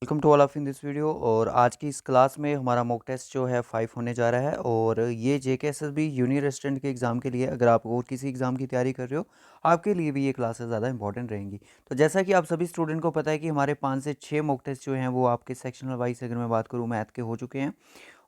Welcome to all of in this video. और आज की इस क्लास में हमारा मॉक टेस्ट जो है 5 होने जा रहा है। और ये जेकेएसएसबी यूनी रेजिडेंट के एग्ज़ाम के लिए, अगर आप और किसी एग्ज़ाम की तैयारी कर रहे हो, आपके लिए भी ये क्लासेस ज़्यादा इंपॉर्टेंट रहेंगी। तो जैसा कि आप सभी स्टूडेंट को पता है कि हमारे 5 से 6 मॉक टेस्ट जो हैं वो आपके सेक्शनल वाइज, अगर मैं बात करूँ, मैथ के हो चुके हैं।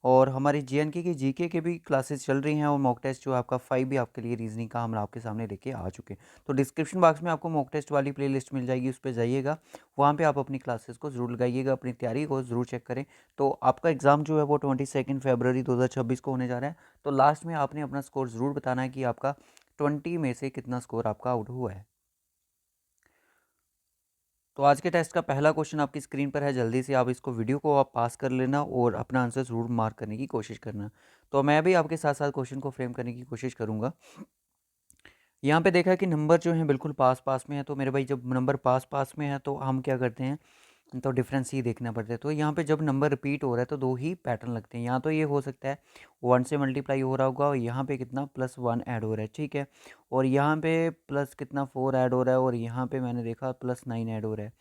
और हमारी जेएनके की जीके के भी क्लासेस चल रही हैं, और मॉक टेस्ट जो आपका 5 भी आपके लिए रीजनिंग का हम आपके सामने लेके आ चुके हैं। तो डिस्क्रिप्शन बॉक्स में आपको मॉक टेस्ट वाली प्लेलिस्ट मिल जाएगी, उस पर जाइएगा, वहाँ पे आप अपनी क्लासेस को ज़रूर लगाइएगा, अपनी तैयारी को ज़रूर चेक करें। तो आपका एग्ज़ाम जो है वो 22 फरवरी 2026 को होने जा रहा है। तो लास्ट में आपने अपना स्कोर ज़रूर बताना है कि आपका 20 में से कितना स्कोर आपका आउट हुआ है। तो आज के टेस्ट का पहला क्वेश्चन आपकी स्क्रीन पर है। जल्दी से आप इसको, वीडियो को आप पास कर लेना और अपना आंसर ज़रूर मार्क करने की कोशिश करना। तो मैं भी आपके साथ साथ क्वेश्चन को फ्रेम करने की कोशिश करूँगा। यहाँ पे देखा कि नंबर जो हैं बिल्कुल पास पास में है। तो मेरे भाई, जब नंबर पास पास में है तो हम क्या करते हैं, तो डिफरेंस ही देखना पड़ता है। तो यहाँ पे जब नंबर रिपीट हो रहा है तो दो ही पैटर्न लगते हैं। यहाँ तो ये हो सकता है 1 से मल्टीप्लाई हो रहा होगा, और यहाँ पे कितना +1 ऐड हो रहा है, ठीक है। और यहाँ पे प्लस कितना 4 ऐड हो रहा है, और यहाँ पे मैंने देखा +9 ऐड हो रहा है।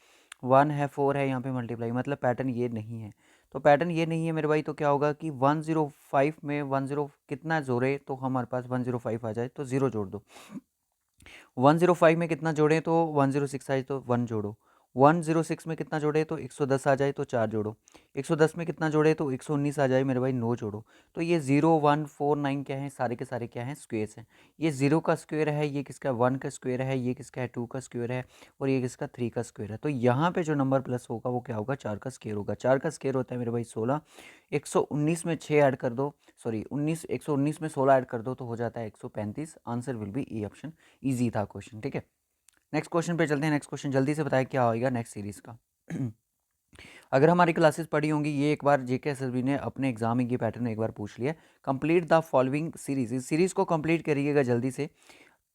1 है, 4 है, यहाँ पे मल्टीप्लाई, मतलब पैटर्न ये नहीं है। तो पैटर्न ये नहीं है मेरे भाई, तो क्या होगा कि 105 में 10 कितना जोड़े तो हमारे पास 105 आ जाए, तो 0 जोड़ दो। 105 में कितना जोड़े तो 106 आए, तो 1 जोड़ो। 106 में कितना जोड़े तो 110 आ जाए, तो 4 जोड़ो। 110 में कितना जोड़े तो 119 आ जाए मेरे भाई, 9 जोड़ो। तो ये 0 1 4 9 क्या है, सारे के सारे क्या हैं, स्क्वेयर्स हैं। ये 0 का स्क्वेयर है, ये किसका 1 का स्क्वेयर है, ये किसका है 2 का स्क्वेयर है, और ये किसका 3 का स्क्वेयर है। तो यहाँ पे जो नंबर प्लस होगा वो क्या होगा, 4 का स्क्वेयर होगा। 4 का स्क्वेयर होता है मेरे भाई 16। 119 में 6 ऐड कर दो, सॉरी 119 में 16 ऐड कर दो तो हो जाता है 135। Answer will be E option. Easy था क्वेश्चन, ठीक है। नेक्स्ट क्वेश्चन पे चलते हैं। नेक्स्ट क्वेश्चन जल्दी से बताएं क्या होगा नेक्स्ट सीरीज का। अगर हमारी क्लासेस पढ़ी होंगी, ये एक बार जेकेएसएसबी ने अपने एग्जाम में ये पैटर्न एक बार पूछ लिया। कंप्लीट द फॉलोइंग सीरीज, इस सीरीज को कंप्लीट करिएगा जल्दी से।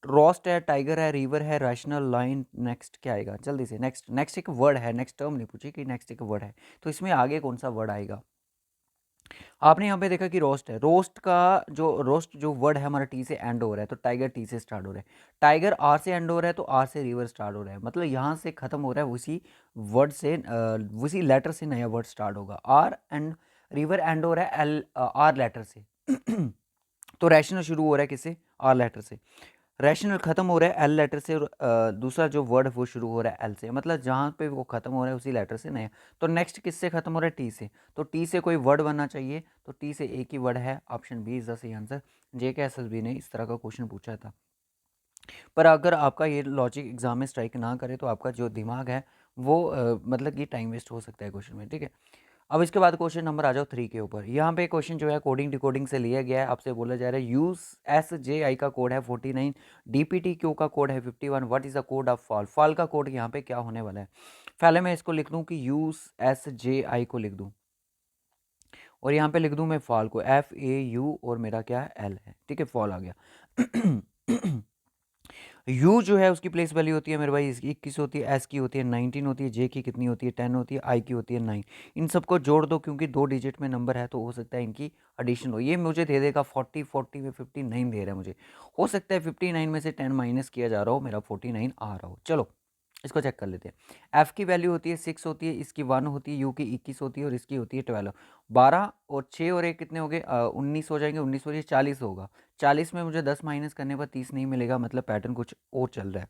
रोस्ट है, टाइगर है, रिवर है, रैशनल लाइन, नेक्स्ट क्या आएगा जल्दी से। नेक्स्ट नेक्स्ट एक वर्ड है, नेक्स्ट टर्म नहीं पूछी कि नेक्स्ट एक वर्ड है, तो इसमें आगे कौन सा वर्ड आएगा। आपने यहाँ पे देखा कि रोस्ट है। रोस्ट जो वर्ड है हमारा टी से एंड हो रहा है, तो टाइगर टी से स्टार्ट हो रहा है। टाइगर आर से एंड हो रहा है, तो आर से रिवर स्टार्ट हो रहा है, मतलब यहाँ से खत्म हो रहा है, उसी वर्ड से उसी लेटर से नया वर्ड स्टार्ट होगा। आर एंड रिवर एंड हो रहा है एल आर लेटर से। तो रैशनल शुरू हो रहा है किससे, आर लेटर से। रैशनल खत्म हो रहा है एल लेटर से, और दूसरा जो वर्ड है वो शुरू हो रहा है एल से, मतलब जहाँ पे वो खत्म हो रहा है उसी लेटर से नया। तो नेक्स्ट किससे खत्म हो रहा है, टी से। तो टी से कोई वर्ड बनना चाहिए, तो टी से एक ही वर्ड है, ऑप्शन बी इज द सही आंसर। जेकेएसएसबी ने इस तरह का क्वेश्चन पूछा था। पर अगर आपका ये लॉजिक एग्जाम में स्ट्राइक ना करे तो आपका जो दिमाग है वो मतलब कि टाइम वेस्ट हो सकता है क्वेश्चन में, ठीक है। अब इसके बाद क्वेश्चन नंबर आ जाओ 3 के ऊपर। यहाँ पे क्वेश्चन जो है कोडिंग डिकोडिंग से लिया गया है। आपसे बोला जा रहा है यूज एस जे आई का कोड है 49, डीपीटी क्यू का कोड है 51, what is the code of fall. Fall का कोड यहाँ पे क्या होने वाला है। पहले मैं इसको लिख दूँ कि यूज एस जे आई को लिख दूँ, और यहाँ पे लिख दूँ मैं फॉल को एफ ए यू, और मेरा क्या है एल है, ठीक है, फॉल आ गया। यू जो है उसकी प्लेस वैल्यू होती है मेरे भाई, इसकी 21 होती है, एस की होती है 19 होती है, जे की कितनी होती है 10 होती है, आई की होती है 9। इन सबको जोड़ दो, क्योंकि 2 डिजिट में नंबर है तो हो सकता है इनकी एडिशन हो। ये मुझे दे देगा 40, 40 में 59 दे रहा है मुझे। हो सकता है 59 में से 10 माइनस किया जा रहा हो, मेरा 49 आ रहा हो। चलो इसको चेक कर लेते हैं। एफ की वैल्यू होती है 6 होती है, इसकी 1 होती है, यू की 21 होती है, और इसकी होती है 12। 12 और 6 और 1 कितने हो गए, 19 हो जाएंगे, 19 और ये 40 होगा। 40 में मुझे 10 माइनस करने पर 30 नहीं मिलेगा, मतलब पैटर्न कुछ और चल रहा है।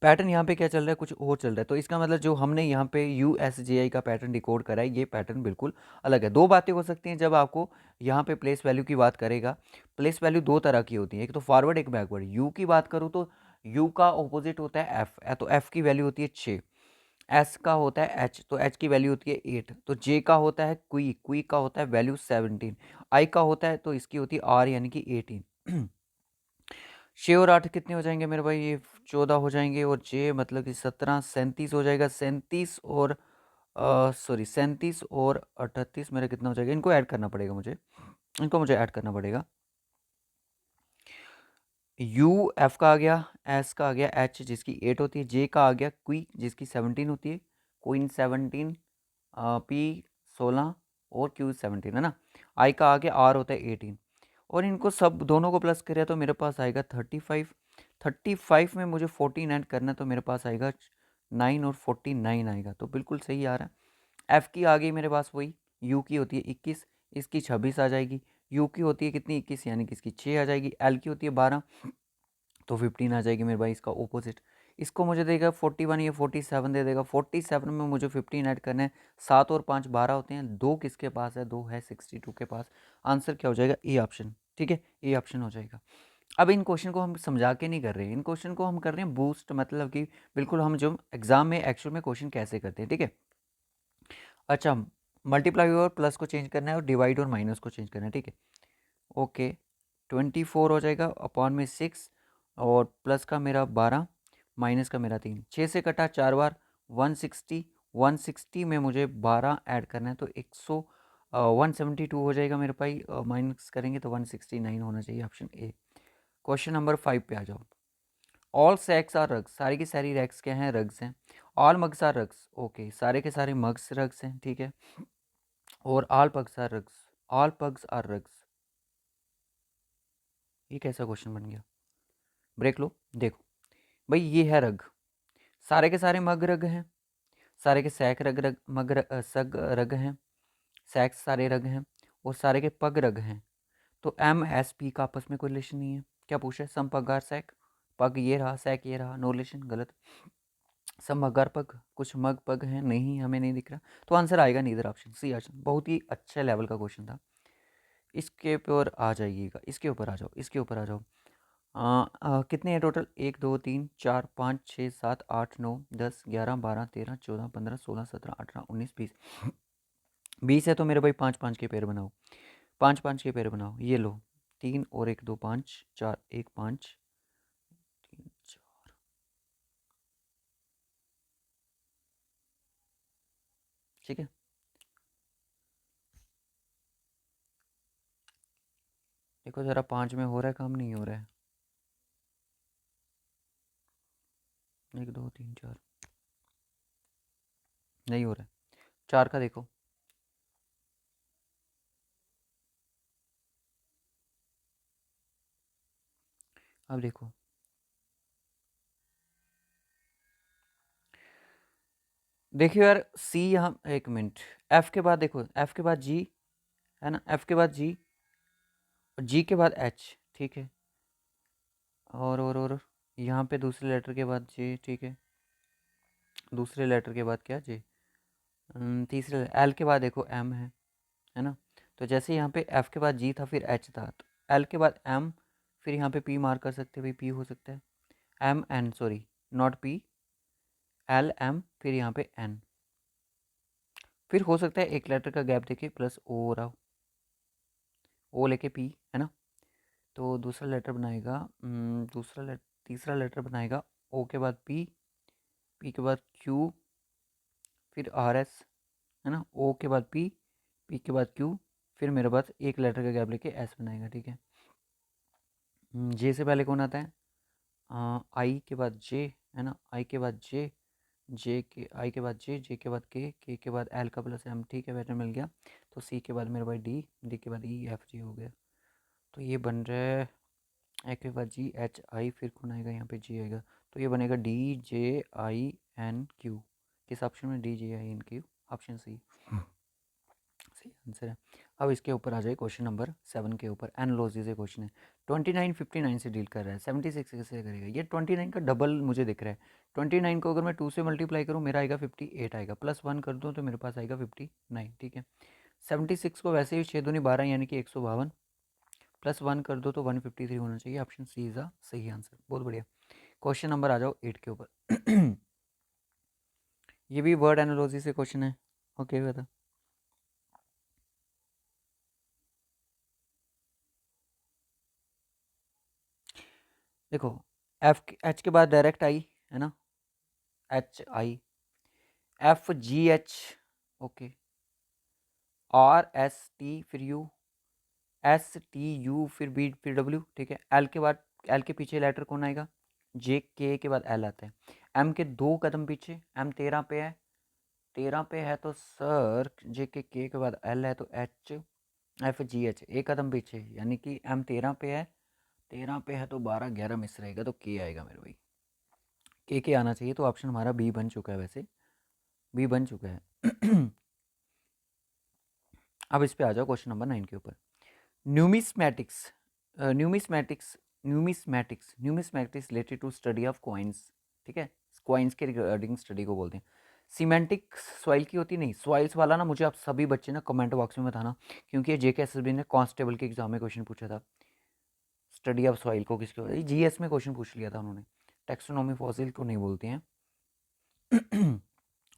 पैटर्न यहाँ पे क्या चल रहा है, कुछ और चल रहा है। तो इसका मतलब जो हमने यहाँ पे यू एस जे आई का पैटर्न डिकोड करा है, ये पैटर्न बिल्कुल अलग है। दो बातें हो सकती हैं जब आपको यहाँ पे प्लेस वैल्यू की बात करेगा। प्लेस वैल्यू दो तरह की होती है, एक तो फॉरवर्ड एक बैकवर्ड। यू की बात करूँ तो यू का ऑपोजिट होता है एफ, तो एफ की वैल्यू होती है 6। एस का होता है एच, तो एच की वैल्यू होती है 8। तो जे का होता है क्वी, क्वी का होता है वैल्यू 17। आई का होता है तो इसकी होती है आर, यानी कि 18। 6 और 8 कितने हो जाएंगे मेरे भाई, ये 14 हो जाएंगे, और जे मतलब कि 17, 37 हो जाएगा। 37 और सॉरी 37 और 38 मेरा कितना हो जाएगा, इनको ऐड करना पड़ेगा मुझे, इनको मुझे ऐड करना पड़ेगा। यू एफ का आ गया, एस का आ गया एच जिसकी 8 होती है, जे का आ गया क्वी जिसकी 17 होती है, क्वीन 17, पी 16, और क्यू 17 है ना। आई का आ गया आर होता है 18, और इनको सब दोनों को प्लस करें तो मेरे पास आएगा 35। 35 में मुझे 14 ऐड करना है, तो मेरे पास आएगा 9 और 49 आएगा, तो बिल्कुल सही आ रहा है। एफ़ की आ गई मेरे पास वही, यू की होती है 21, इसकी 26 आ जाएगी। यू की होती है कितनी 21, यानी कि इसकी 6 आ जाएगी। एल की होती है 12, तो 15 आ जाएगी मेरे भाई, इसका ऑपोजिट। इसको मुझे देगा 41, ये 47 दे देगा। 47 में मुझे 15 ऐड करना है। 7 और 5 12 होते हैं, 2 किसके पास है, 2 है 62 के पास। आंसर क्या हो जाएगा, ए ऑप्शन। ठीक है, ए ऑप्शन हो जाएगा। अब इन क्वेश्चन को हम समझा के नहीं कर रहे हैं, इन क्वेश्चन को हम कर रहे हैं बूस्ट, मतलब कि बिल्कुल हम जो एग्जाम में एक्चुअल में क्वेश्चन कैसे करते हैं। ठीक है, अच्छा, मल्टीप्लाई और प्लस को चेंज करना है और डिवाइड और माइनस को चेंज करना है। ठीक है, ओके, 24 हो जाएगा अपॉन में 6, और प्लस का मेरा 12, माइनस का मेरा 3, 6 से कटा 4 बार, 160। 160 में मुझे 12 ऐड करना है, तो 172 हो जाएगा मेरे भाई। माइनस करेंगे तो 169 होना चाहिए, ऑप्शन ए। क्वेश्चन नंबर 5 पे आ जाओ। ऑल सैक्स आर रग्स, सारी की सारी रैक्स क्या हैं, रग्स हैं। All mugs are rugs, okay, सारे के सारे मग्स रग्स हैं। ठीक है, और all pugs are rugs, all pugs are rugs, ये कैसा क्वेश्चन बन गया, ब्रेक लो। देखो भाई, ये है रग, सारे के सारे मग रग हैं, सारे के सैक रग रग सग रग हैं, सैक्स सारे रग हैं, और सारे के पग रग हैं। तो एम एस पी का आपस में कोई रिलेशन नहीं है। क्या पूछा है, सम पग आर सैक, पग ये रहा, सैक ये रहा, नो रिलेशन, गलत। सब मगर पग, कुछ मग पग हैं, नहीं, हमें नहीं दिख रहा, तो आंसर आएगा नीदर ऑप्शन, सी ऑप्शन। बहुत ही अच्छे लेवल का क्वेश्चन था। इसके ऊपर आ जाइएगा, इसके ऊपर आ जाओ, इसके ऊपर आ जाओ। कितने हैं टोटल, 1 2 3 4 5 6 7 8 9 10 11 12 13 14 15 16 17 18 19 20। 20 है तो मेरे भाई 5 5 के पेयर बनाओ, 5 5 के पेयर बनाओ। ये लो, 3 और 1 2 5 4 1 5 3 4। ठीक है, देखो ज़रा 5 में हो रहा है काम, नहीं हो रहा है। 1 2 3 4 नहीं हो रहा है। 4 का देखो, अब देखो, देखियो यार, सी यहाँ, एक मिनट, एफ के बाद देखो, एफ के बाद जी है ना, एफ के बाद जी, और जी के बाद एच। ठीक है, और यहाँ पे दूसरे लेटर के बाद जे। ठीक है, दूसरे लेटर के बाद क्या, जे। तीसरे एल के बाद देखो एम है ना। तो जैसे यहाँ पे एफ के बाद जी था, फिर एच था, तो एल के बाद एम, फिर यहाँ पे पी मार्क कर सकते हैं भाई, पी हो सकता है। M N, sorry, not P, L M, फिर यहाँ पे एन, फिर हो सकता है एक लेटर का गैप देके प्लस ओ रहा, ओ लेके पी, है ना। तो दूसरा लेटर बनाएगा, तीसरा लेटर बनाएगा, ओ के बाद पी, पी के बाद क्यू, फिर आर एस, है ना। ओ के बाद पी, पी के बाद क्यू, फिर मेरे पास एक लेटर का गैप लेके एस बनाएगा। ठीक है, जे से पहले कौन आता है, आई के बाद जे, है ना, आई के बाद जे, जे के आई के बाद जे के बाद के के बाद एल का प्लस एम। ठीक है, पैटर्न मिल गया। तो सी के बाद मेरे भाई डी, डी के बाद ई एफ जी हो गया। तो ये बन रहा है, ए के बाद जी एच आई, फिर कौन आएगा यहाँ पे, जी आएगा। तो ये बनेगा D J I N Q. किस ऑप्शन में, D J I N Q, option C सही आंसर है। अब इसके ऊपर आ जाए क्वेश्चन नंबर 7 के ऊपर, एनालॉजी से क्वेश्चन है। 29 59 से डील कर रहा है, 76 कैसे करेगा। ये 29 का डबल मुझे दिख रहा है। 29 को अगर मैं 2 से मल्टीप्लाई करूँ, मेरा आएगा 58 आएगा, प्लस 1 कर दूँ तो मेरे पास आएगा 59। ठीक है, 76 को वैसे ही 6 दूनी 12 यानी कि 152, प्लस 1 कर दो तो 153 होना चाहिए। ऑप्शन सी इज़ द सही आंसर। बहुत बढ़िया। क्वेश्चन नंबर आ जाओ 8 के ऊपर। ये भी वर्ड एनालॉजी से क्वेश्चन है। ओके, बता। देखो, एफ एच के बाद डायरेक्ट आई, है ना, H I, F G H, okay, R S T, फिर यू, एस टी यू, फिर बी, फिर डब्ल्यू। ठीक है, एल के बाद, एल के पीछे लेटर कौन आएगा, जे के बाद एल आता है। एम के 2 कदम पीछे, एम 13 पे है, 13 पे है तो सर जे के बाद एल है, तो एच, एफ जी एच एक कदम पीछे, यानी कि एम 13 पे है, 13 पे है तो 12 11 मिस रहेगा, तो के आएगा मेरे भाई। के आना चाहिए, तो ऑप्शन हमारा बी बन चुका है, वैसे बी बन चुका है। अब इस पे आ जाओ क्वेश्चन नंबर 9 के ऊपर। Numismatics numismatics numismatics numismatics related to study of coins, ठीक है, कॉइन्स के रिगार्डिंग स्टडी को बोलते हैं। सीमेंटिक्स सॉइल की होती नहीं, सॉइल्स वाला ना मुझे आप सभी बच्चे ना कमेंट बॉक्स में बताना, क्योंकि ये JK SSB ने कांस्टेबल के एग्जाम में क्वेश्चन पूछा था। स्टडी ऑफ सॉइल को किसके होता है, GS में क्वेश्चन पूछ लिया था उन्होंने। टेक्सोनोमी फॉसिल को नहीं बोलते हैं।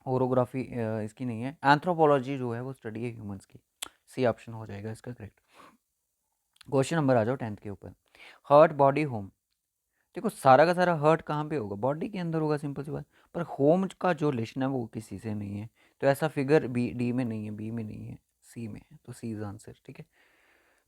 ओरोग्राफी इसकी नहीं है। एंथ्रोपोलॉजी जो है वो स्टडी है ह्यूमंस की। सी ऑप्शन हो जाएगा इसका करेक्ट। क्वेश्चन नंबर आ जाओ 10th के ऊपर। हर्ट बॉडी होम, देखो सारा का सारा हर्ट कहाँ पे होगा, बॉडी के अंदर होगा, सिंपल सी बात। पर होम का जो रिलेशन है वो किसी से नहीं है, तो ऐसा फिगर डी में नहीं है, बी में नहीं है, सी में है, तो सी इज आंसर, ठीक है।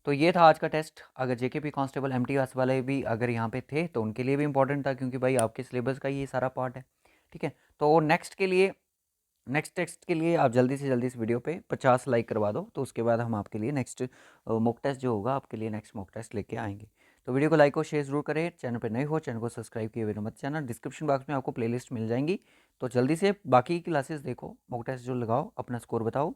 तो ये था आज का टेस्ट। अगर JKP कांस्टेबल MTS वाले भी अगर यहाँ पे थे तो उनके लिए भी इंपॉर्टेंट था, क्योंकि भाई आपके सिलेबस का ये सारा पार्ट है, ठीक है। तो नेक्स्ट टेस्ट के लिए आप जल्दी से जल्दी इस वीडियो पे 50 लाइक करवा दो, तो उसके बाद हम आपके लिए नेक्स्ट मॉक टेस्ट जो होगा आपके लिए नेक्स्ट मॉक टेस्ट लेके आएंगे। तो वीडियो को लाइक और शेयर जरूर करें। चैनल पर नए हो चैनल को सब्सक्राइब किए बिना मत जाना। डिस्क्रिप्शन बॉक्स में आपको प्लेलिस्ट मिल जाएंगी, तो जल्दी से बाकी क्लासेस देखो, मॉक टेस्ट जो लगाओ, अपना स्कोर बताओ।